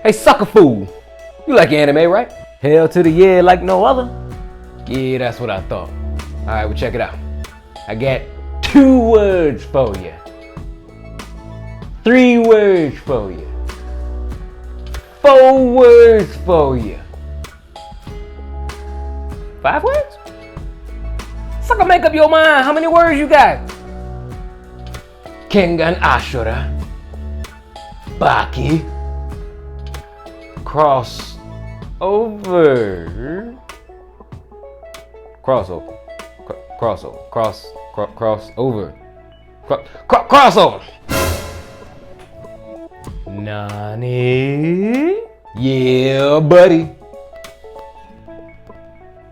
Hey, sucker fool. You like anime, right? Hell to the yeah like no other. Yeah, that's what I thought. All right, well, check it out. I got 2 words for you. 3 words for you. 4 words for you. 5 words? Sucker, make up your mind. How many words you got? Kengan Ashura. Baki. Crossover. Crossover. Crossover. Nani? Yeah, buddy.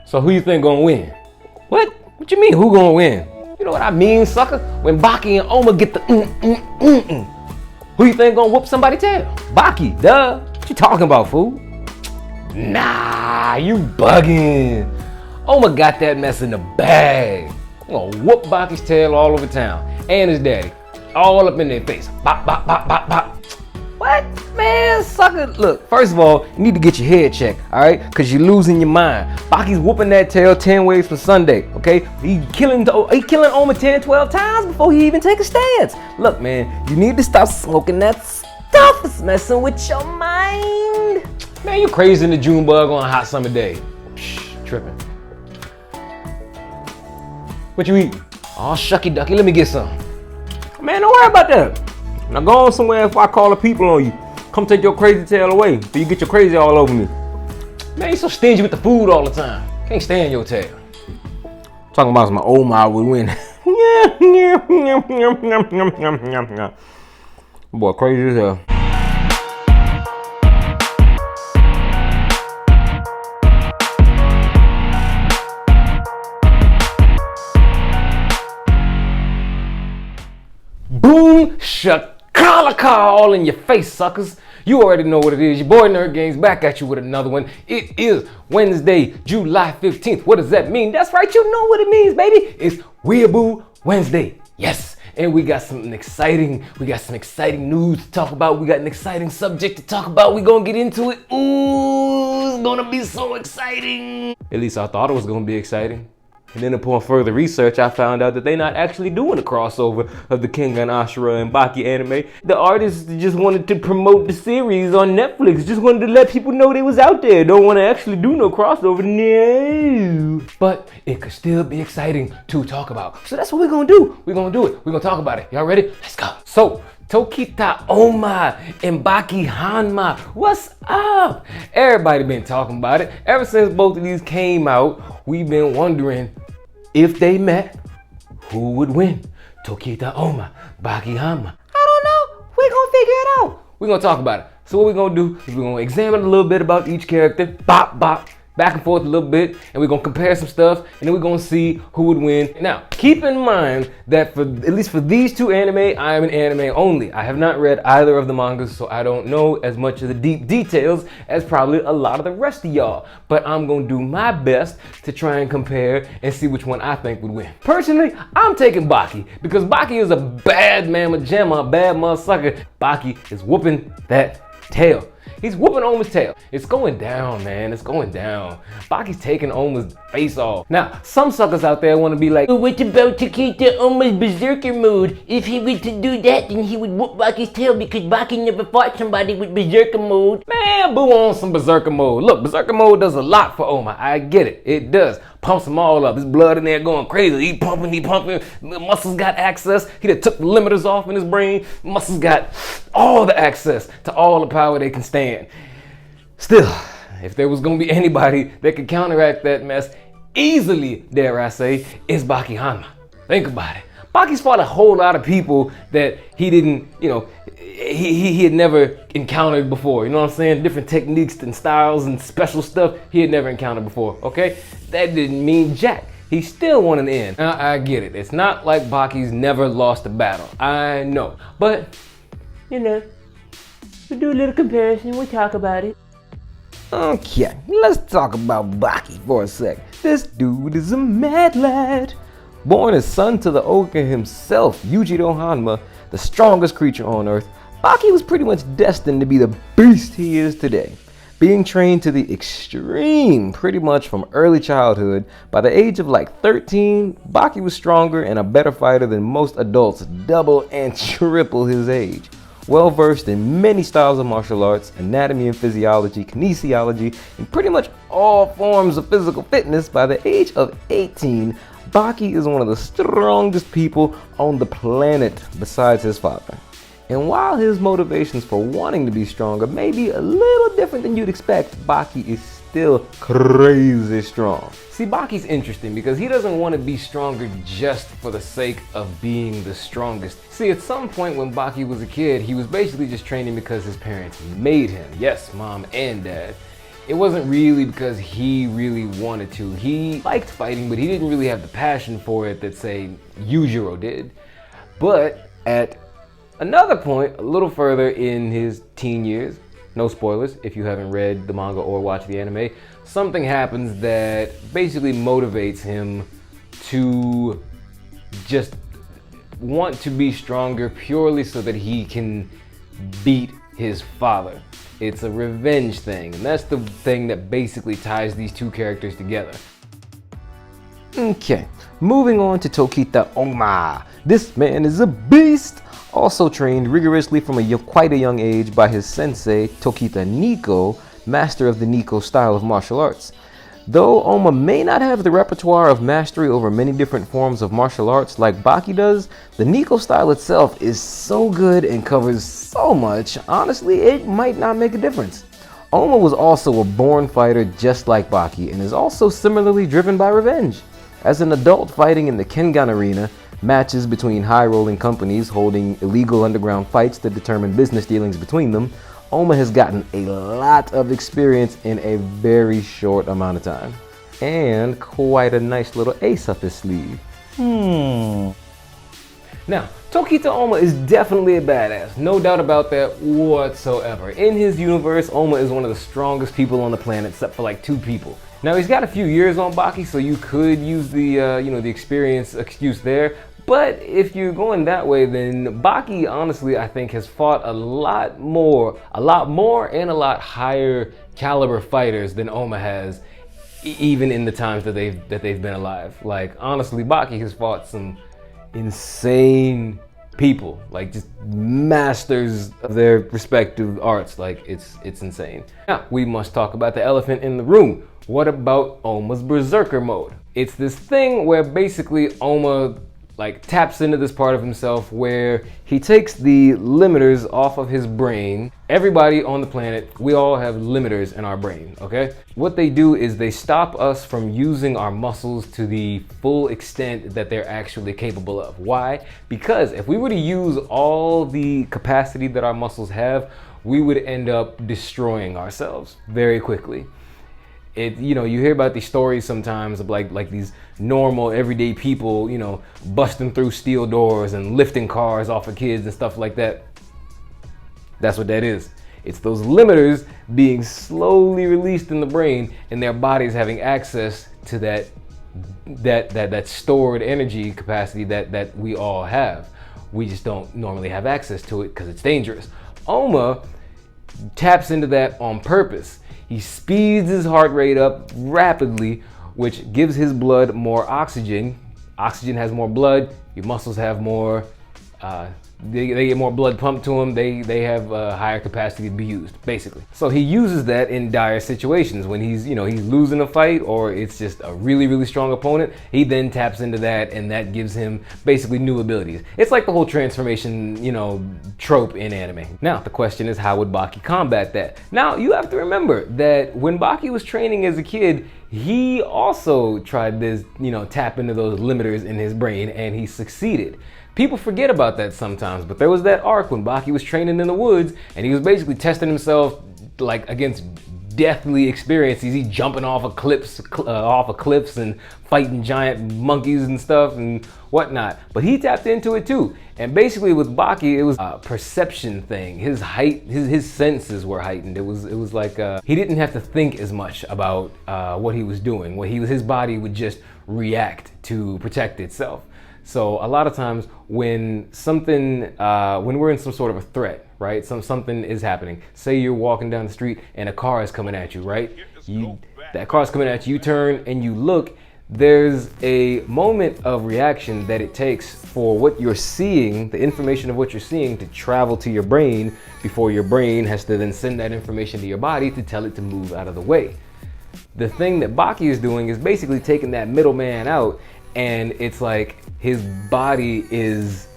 So who you think gonna win? What? What you mean, who gonna win? You know what I mean, sucker? When Baki and Oma get the Who you think gonna whoop somebody's tail? Baki, duh. What you talking about, fool? Nah, you bugging. Oma got that mess in the bag. I'm gonna whoop Baki's tail all over town. And his daddy. All up in their face. Bop, bop, bop, bop, bop. What? Man, sucker. Look, first of all, you need to get your head checked, alright? Because you're losing your mind. Baki's whooping that tail 10 ways from Sunday, okay? He killing Oma 10, 12 times before he even take a stance. Look, man, you need to stop smoking that stuff. It's messing with your mind. Man, you crazy in the June bug on a hot summer day. Shh, tripping. What you eating? Oh, shucky ducky, let me get some. Man, don't worry about that. Now go on somewhere if I call the people on you. Come take your crazy tail away so you get your crazy all over me. Man, you so stingy with the food all the time. Can't stand your tail. Talking about my Oma would win. Boy, crazy as hell. Boom, shakalaka, all in your face, suckers. You already know what it is. Your boy Nerd Gainz back at you with another one. It is Wednesday, July 15th. What does that mean? That's right, you know what it means, baby. It's Weeaboo Wednesday. Yes. And we got some exciting news to talk about. We got an exciting subject to talk about. We're gonna get into it. Ooh, it's gonna be so exciting. At least I thought it was gonna be exciting. And then upon further research, I found out that they're not actually doing a crossover of the Kengan Ashura and Baki anime. The artists just wanted to promote the series on Netflix. Just wanted to let people know they was out there. Don't want to actually do no crossover. No. But it could still be exciting to talk about. So that's what we're going to do. We're going to do it. We're going to talk about it. Y'all ready? Let's go. So, Tokita Oma and Baki Hanma. What's up? Everybody been talking about it. Ever since both of these came out, we've been wondering if they met, who would win? Tokita Oma, Baki Hanma. I don't know. We're gonna figure it out. We're gonna talk about it. So what we're gonna do is we're gonna examine a little bit about each character, bop, bop, back and forth a little bit, and we're gonna compare some stuff, and then we're gonna see who would win. Now, keep in mind that at least for these 2 anime, I am an anime only. I have not read either of the mangas, so I don't know as much of the deep details as probably a lot of the rest of y'all. But I'm gonna do my best to try and compare and see which one I think would win. Personally, I'm taking Baki, because Baki is a bad mamma jamma, a bad motherfucker. Baki is whooping that tail. He's whooping Oma's tail. It's going down, man. It's going down. Baki's taking Oma's face off. Now, some suckers out there want to be like, oh, what about Tokita Oma's berserker mode? If he were to do that, then he would whoop Baki's tail because Baki never fought somebody with berserker mode. Man, boo on some berserker mode. Look, berserker mode does a lot for Oma. I get it. It does. Pumps them all up. His blood in there going crazy. He pumping. The muscles got access. He done took the limiters off in his brain. Muscles got all the access to all the power they can stand. Still, if there was going to be anybody that could counteract that mess easily, dare I say, it's Baki Hanma. Think about it. Baki's fought a whole lot of people that he didn't, he had never encountered before. You know what I'm saying? Different techniques and styles and special stuff he had never encountered before, okay? That didn't mean jack. He still won in the end. Now, I get it. It's not like Baki's never lost a battle. I know. But, we'll do a little comparison. We'll talk about it. Okay, let's talk about Baki for a sec. This dude is a mad lad. Born as son to the ogre himself, Yujiro Hanma, the strongest creature on earth, Baki was pretty much destined to be the beast he is today. Being trained to the extreme pretty much from early childhood, by the age of like 13, Baki was stronger and a better fighter than most adults double and triple his age. Well versed in many styles of martial arts, anatomy and physiology, kinesiology, and pretty much all forms of physical fitness, by the age of 18, Baki is one of the strongest people on the planet besides his father. And while his motivations for wanting to be stronger may be a little different than you'd expect, Baki is still crazy strong. See, Baki's interesting because he doesn't want to be stronger just for the sake of being the strongest. See, at some point when Baki was a kid, he was basically just training because his parents made him. Yes, mom and dad. It wasn't really because he really wanted to. He liked fighting, but he didn't really have the passion for it that, say, Yujiro did. But at another point, a little further in his teen years, no spoilers if you haven't read the manga or watched the anime, something happens that basically motivates him to just want to be stronger purely so that he can beat his father. It's a revenge thing, and that's the thing that basically ties these two characters together. Okay, moving on to Tokita Oma. This man is a beast! Also trained rigorously from quite a young age by his sensei, Tokita Nico, master of the Nico style of martial arts. Though Oma may not have the repertoire of mastery over many different forms of martial arts like Baki does, the Nico style itself is so good and covers so much, honestly, it might not make a difference. Oma was also a born fighter just like Baki and is also similarly driven by revenge. As an adult fighting in the Kengan arena, matches between high-rolling companies holding illegal underground fights to determine business dealings between them, Oma has gotten a lot of experience in a very short amount of time. And quite a nice little ace up his sleeve. Now, Tokita Oma is definitely a badass, no doubt about that whatsoever. In his universe, Oma is one of the strongest people on the planet, except for like 2 people. Now, he's got a few years on Baki, so you could use the the experience excuse there. But if you're going that way, then Baki, honestly, I think has fought a lot more and a lot higher caliber fighters than Oma has, even in the times that they've been alive. Like, honestly, Baki has fought some insane people, like just masters of their respective arts. Like, it's insane. Now, we must talk about the elephant in the room. What about Oma's Berserker mode? It's this thing where basically Oma taps into this part of himself where he takes the limiters off of his brain. Everybody on the planet, we all have limiters in our brain, okay? What they do is they stop us from using our muscles to the full extent that they're actually capable of. Why? Because if we were to use all the capacity that our muscles have, we would end up destroying ourselves very quickly. You hear about these stories sometimes of like these normal everyday people, busting through steel doors and lifting cars off of kids and stuff like that. That's what that is. It's those limiters being slowly released in the brain and their bodies having access to that stored energy capacity that we all have. We just don't normally have access to it because it's dangerous. Oma taps into that on purpose. He speeds his heart rate up rapidly, which gives his blood more oxygen. Oxygen has more blood, your muscles have more, they get more blood pumped to them, they have a higher capacity to be used, basically. So he uses that in dire situations when he's losing a fight or it's just a really, really strong opponent. He then taps into that and that gives him basically new abilities. It's like the whole transformation, trope in anime. Now, the question is, how would Baki combat that? Now, you have to remember that when Baki was training as a kid, he also tried this, tap into those limiters in his brain and he succeeded. People forget about that sometimes, but there was that arc when Baki was training in the woods and he was basically testing himself against deathly experiences. He's jumping off of cliffs and fighting giant monkeys and stuff and whatnot. But he tapped into it too. And basically with Baki, it was a perception thing. His senses were heightened. It was like he didn't have to think as much about what he was doing. His body would just react to protect itself. So a lot of times when when we're in some sort of a threat, right? Something is happening. Say you're walking down the street and a car is coming at you, right? That car's coming at you, you turn and you look. There's a moment of reaction that it takes for what you're seeing, the information of what you're seeing, to travel to your brain before your brain has to then send that information to your body to tell it to move out of the way. The thing that Baki is doing is basically taking that middleman out, and it's like his body is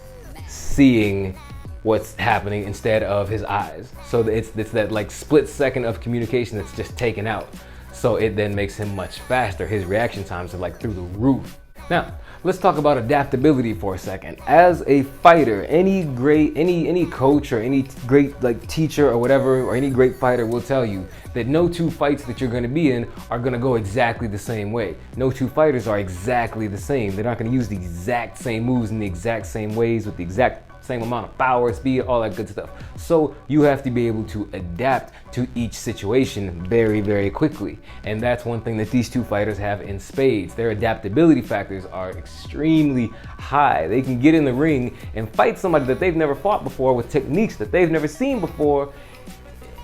seeing what's happening instead of his eyes. So it's that like split second of communication that's just taken out. So it then makes him much faster. His reaction times are like through the roof. Now, let's talk about adaptability for a second. As a fighter, any coach or any great like teacher or whatever, or any great fighter will tell you that no two fights that you're gonna be in are gonna go exactly the same way. No two fighters are exactly the same. They're not gonna use the exact same moves in the exact same ways with the exact same amount of power, speed, all that good stuff. So you have to be able to adapt to each situation very, very quickly. And that's one thing that these two fighters have in spades. Their adaptability factors are extremely high. They can get in the ring and fight somebody that they've never fought before with techniques that they've never seen before.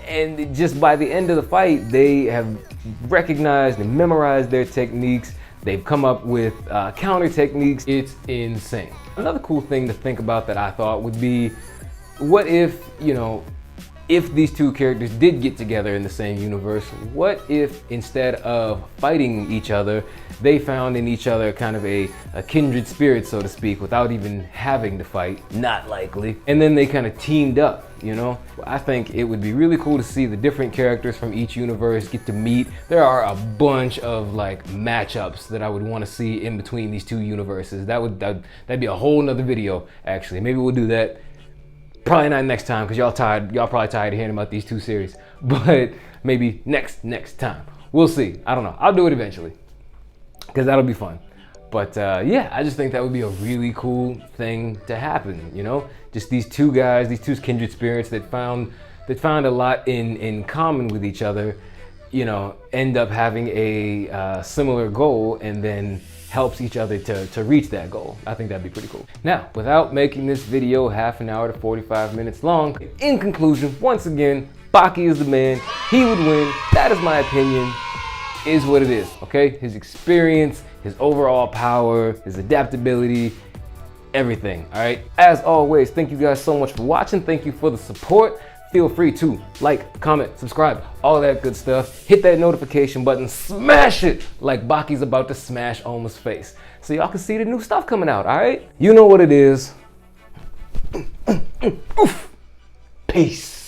And just by the end of the fight, they have recognized and memorized their techniques. They've come up with counter techniques. It's insane. Another cool thing to think about that I thought would be, what if, if these two characters did get together in the same universe, what if instead of fighting each other, they found in each other kind of a kindred spirit, so to speak, without even having to fight? Not likely. And then they kind of teamed up, I think it would be really cool to see the different characters from each universe get to meet. There are a bunch of like matchups that I would want to see in between these two universes. That'd be a whole nother video, actually. Maybe we'll do that. Probably not next time, because y'all probably tired of hearing about these two series. But maybe next time. We'll see. I don't know. I'll do it eventually, because that'll be fun. But yeah, I just think that would be a really cool thing to happen, Just these two guys, these two kindred spirits that found a lot in common with each other, end up having a similar goal, and then helps each other to reach that goal. I think that'd be pretty cool. Now, without making this video half an hour to 45 minutes long, in conclusion, once again, Baki is the man. He would win. That is my opinion. Is what it is, okay? His experience, his overall power, his adaptability, everything, all right? As always, thank you guys so much for watching. Thank you for the support. Feel free to like, comment, subscribe, all that good stuff. Hit that notification button, smash it like Baki's about to smash Oma's face, so y'all can see the new stuff coming out, all right? You know what it is. Peace.